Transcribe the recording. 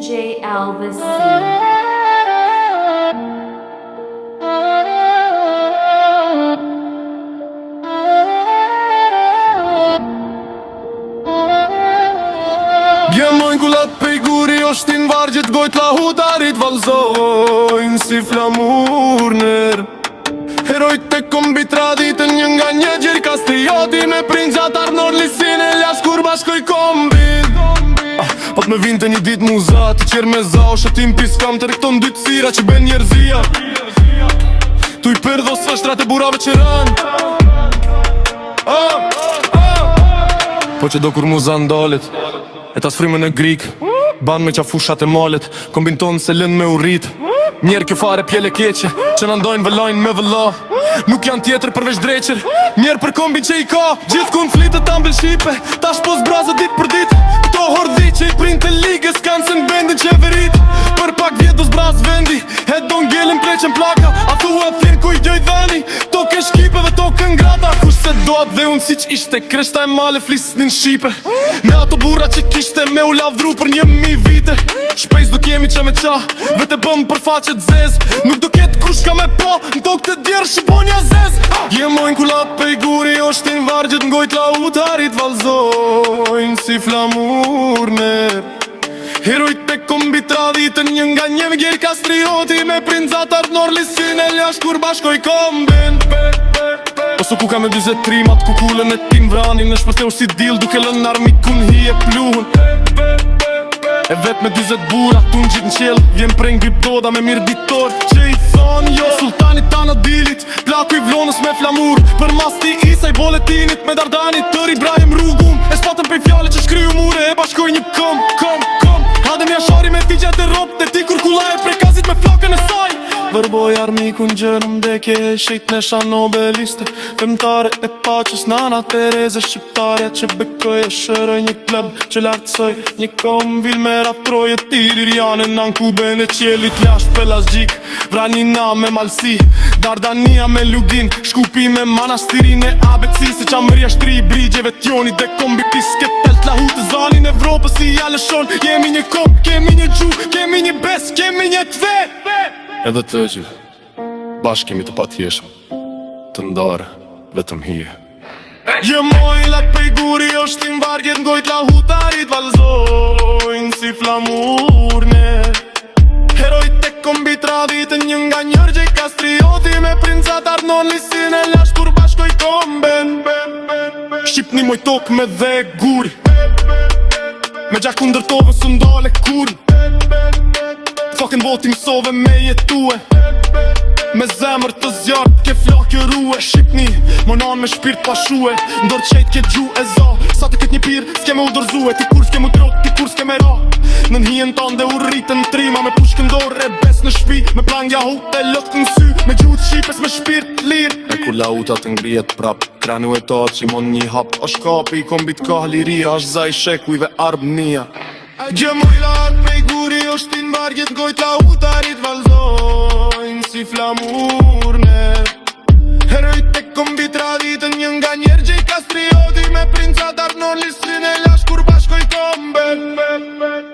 DJ Elvis C. Gjemojnë kullat pej guri, oshtin vargjit gojt la hutarit valzojnë si flamurner. Herojt e kombi traditën një nga një gjirë kastrioti me prinxat arnor lisin e lash kur bashkoj kombin. Pat me vinte një dit muza, ti qerë me za, o shëtim piskam të rekton dytë sira që ben njerëzia. Tu i përdo së shtrat e burave që rën. Po që do kur muza ndalit e tas frimën e grik, ban me qafushat e malet, kombin tonë se lën me urrit. Njerë kjo fare pjele keqe, që në ndojnë vëllajnë me vëlla. Nuk janë tjetër përveç dreqer, njerë për kombin që i ka. Gjithë konfliktët ambel Shqipe, tash pos brazë dit për dit. Këto hordhi që i prind të ligës kanë se në bendin qeverit. Për pak vjet do zbraz vendi, e do ngellin pleqen plaka. A thua thin ku i gjojt veni, to ke Shqipeve, to ke ngrata. Kush se doat dhe unë si që ishte, kreshta e male flisnin Shqipe. Me ato burra që kishte me u lavdru për 1000 vite. Shpejs do kemi që me qa, vete bëm për faqet zez. Nuk do ketë kush ka me pa, në tok të djerë shqipon ja zez. Gjemojnë kullat pej guri, oshtin vargjit ngojt la utarit valzojnë si flamurner. Herojt e kombi traditën një nga një vgjer kastrioti me prinxat arnor lisin e lash kur bashkoj kombin. Osu ku ka me 23 mat ku kullën e tim vranin në shpërtheu si dil duke lën armik kun hi e pluhën. E vet me 20 bura, tu në gjitë në qel, vjen prej n'grip doda me mirë ditor. Që i thonë jo, sultanit tana dilit, plaku i vlonës me flamur. Për mas ti isaj boletinit, me dardanit tër i brajem rrugum. E spatën pej fjale që shkryu mure, e bashkoj një kom. Hade me ashari me tigjet e ropë, e ti kur kullaj e prekazit me flokën e saj. Vërboj armikun gjërëm deke e shejt nesha nobeliste. Femtare e paqës nana Tereze shqiptare që bekoj e shëroj një klub që lartësoj një kombil me ratroj e tirir janë nan kuben e qelit lasht pelasgjik. Vranina me malsi, Dardania me lugin, shkupi me manastirin e ABC. Se qa mërja shtri brigjeve t'joni dhe kombi pisket telt lahu të zanin Evropës si jale shon. Jemi një kom, kemi një gju, kemi një bes, kemi një tve. Edhe të gjë, bashkë kemi të patjeshëm, të ndarë, vetëm hije. Gjemojnë lat pej guri, oshtin vargjet ngojt la hutarit valzojnë si flamurner. Herojt e kombi traditën një nga njërë gjej kastrioti me prinxat arnon lisin e lash kur bashkoj komben. Shqipni moj tok me dhe guri, me gjak kundërtovën së ndale kuri. Fucking voti mësove me jetue, me zemër të zjartë ke flakë rue. Shqipni, monan me shpirt pashue, ndor qejt ke gju e za. Sa të këtë një pirë, s'ke me u dërzue, ti kur s'ke mu trot, ti kur s'ke me ra. Në njën tanë dhe u rritën trima, me pushkën dorë e bes në shpi. Me plangja hut e lëk në sy, me gjutë shqipes me shpirt lirë. E ku lautat të ngrijet prap, kranu e ta që imon një hap. Ashtë kapi i kombit ka liria, ashtë zaj shekujve arbënia. Gjemoj lat pej guri, oshtin vargjet ngojt la utarit valzojnë si flamurner. Herojt e kombi traditën një nga njerë gjej kastrioti me prinxat arnon lisin e lash kur bashkoj komben.